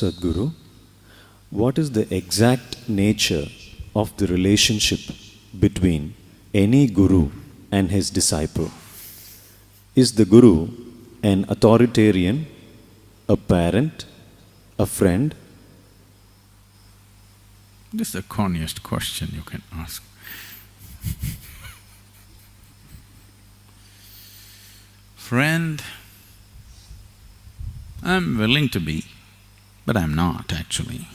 Sadhguru, what is the exact nature of the relationship between any guru and his disciple? Is the guru an authoritarian, a parent, a friend? This is the corniest question you can ask. Friend, I'm willing to be, but I'm not actually.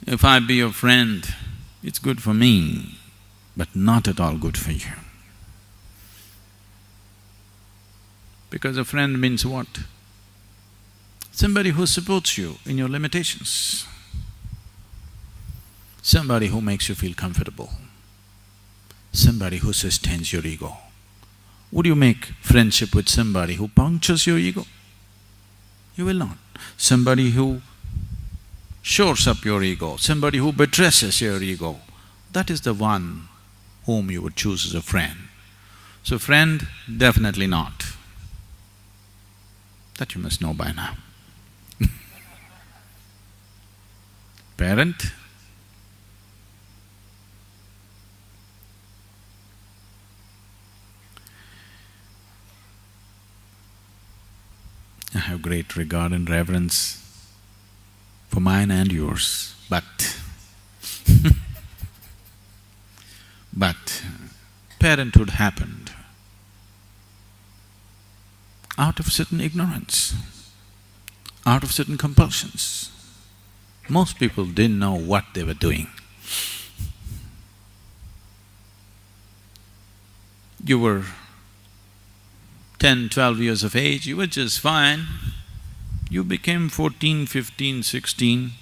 If I be your friend, it's good for me, but not at all good for you. Because a friend means what? Somebody who supports you in your limitations. Somebody who makes you feel comfortable. Somebody who sustains your ego. Would you make friendship with somebody who punctures your ego? You will not. Somebody who shores up your ego, somebody who buttresses your ego, that is the one whom you would choose as a friend. So friend, definitely not. That you must know by now. Parent, I have great regard and reverence for mine and yours, but parenthood happened out of certain ignorance, out of certain compulsions. Most people didn't know what they were doing. You were 10, 12 years of age, you were just fine. You became 14, 15, 16.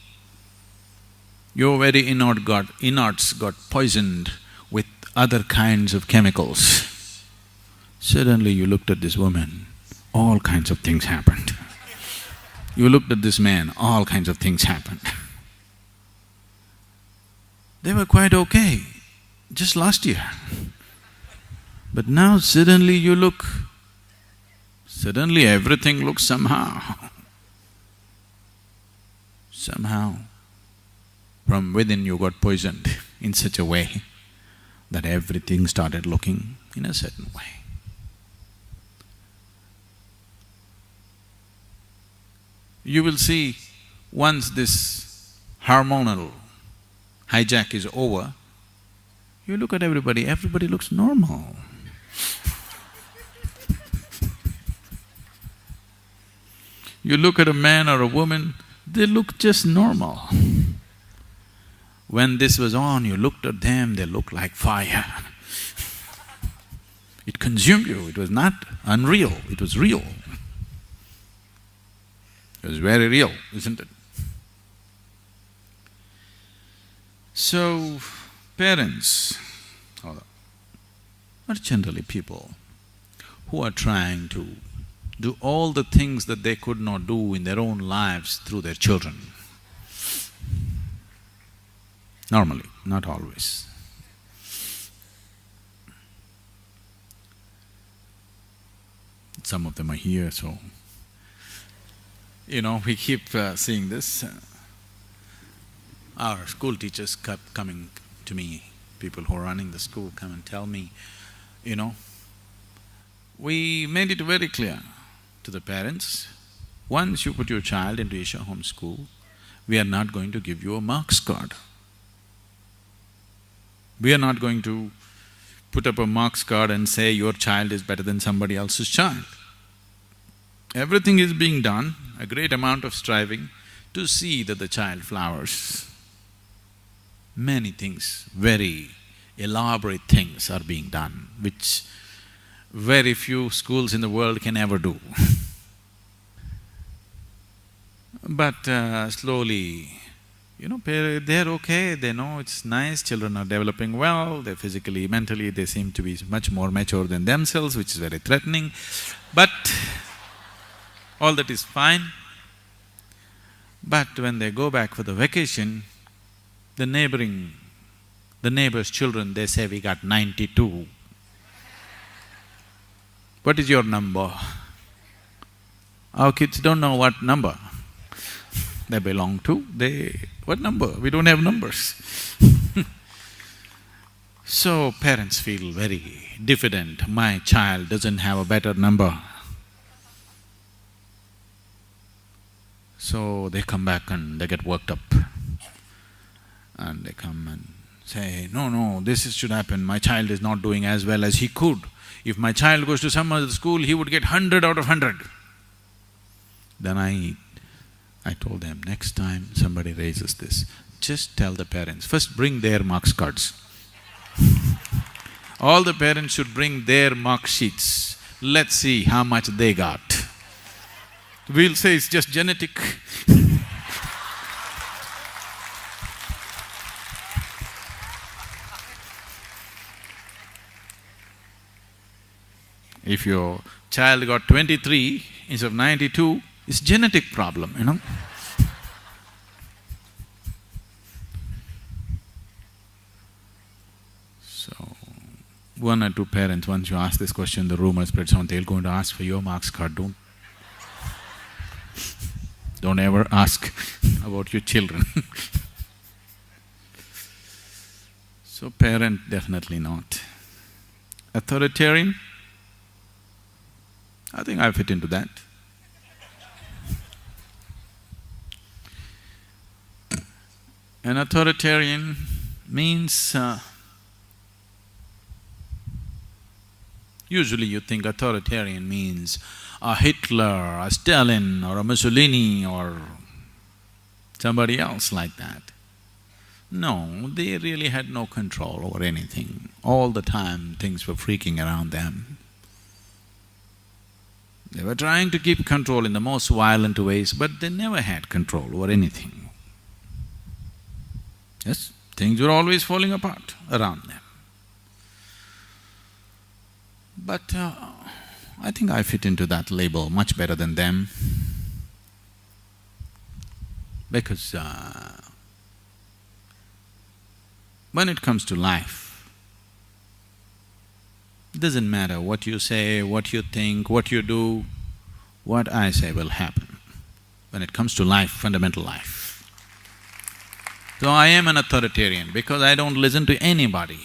Your very innerts got poisoned with other kinds of chemicals. Suddenly you looked at this woman, all kinds of things happened. You looked at this man, all kinds of things happened. They were quite okay just last year. But now suddenly you look, suddenly everything looks somehow. Somehow, from within you got poisoned in such a way that everything started looking in a certain way. You will see, once this hormonal hijack is over, you look at everybody looks normal. You look at a man or a woman, they look just normal. When this was on, you looked at them, they looked like fire. It consumed you, it was not unreal, it was real. It was very real, isn't it? So, parents are generally people who are trying to do all the things that they could not do in their own lives through their children. Normally, not always. Some of them are here, so… we keep seeing this. Our school teachers kept coming to me, people who are running the school come and tell me, we made it very clear to the parents, once you put your child into Isha Home School, we are not going to give you a marks card. We are not going to put up a marks card and say your child is better than somebody else's child. Everything is being done, a great amount of striving to see that the child flowers. Many things, very elaborate things are being done, which very few schools in the world can ever do. But slowly, they're okay, they know it's nice, children are developing well, they're physically, mentally, they seem to be much more mature than themselves, which is very threatening. But all that is fine. But when they go back for the vacation, the neighbor's children, they say, we got 92. What is your number? Our kids don't know what number they belong to. What number? We don't have numbers. So parents feel very diffident, my child doesn't have a better number. So they come back and they get worked up. And they come and say, no, this should happen, my child is not doing as well as he could. If my child goes to some other school, he would get 100 out of 100. Then I told them, next time somebody raises this, just tell the parents, first bring their marks cards. All the parents should bring their mark sheets. Let's see how much they got. We'll say it's just genetic. If your child got 23 instead of 92, it's genetic problem, you know. So, one or two parents, once you ask this question, the rumor spreads on, they're going to ask for your marks card, don't ever ask about your children. So parent, definitely not. Authoritarian? I think I fit into that. An authoritarian means, usually you think authoritarian means a Hitler, a Stalin or a Mussolini or somebody else like that. No, they really had no control over anything. All the time things were freaking around them. They were trying to keep control in the most violent ways, but they never had control over anything. Yes, things were always falling apart around them. But I think I fit into that label much better than them, because when it comes to life, it doesn't matter what you say, what you think, what you do, what I say will happen when it comes to life, fundamental life. So I am an authoritarian because I don't listen to anybody.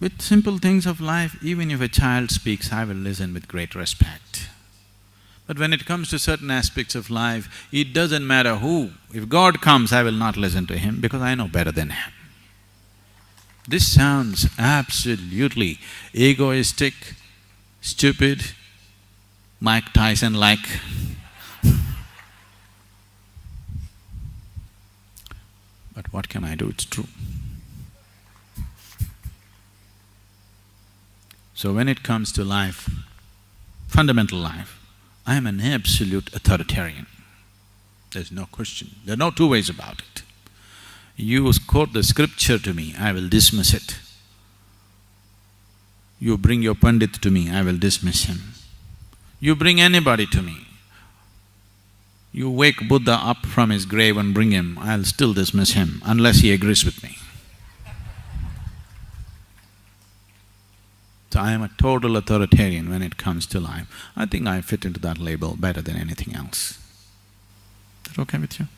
With simple things of life, even if a child speaks, I will listen with great respect. But when it comes to certain aspects of life, it doesn't matter who. If God comes, I will not listen to him because I know better than him. This sounds absolutely egoistic, stupid, Mike Tyson-like. But what can I do? It's true. So when it comes to life, fundamental life, I am an absolute authoritarian. There's no question, there are no two ways about it. You quote the scripture to me, I will dismiss it. You bring your Pandit to me, I will dismiss him. You bring anybody to me, you wake Buddha up from his grave and bring him, I'll still dismiss him unless he agrees with me. So I am a total authoritarian when it comes to life. I think I fit into that label better than anything else. Is that okay with you?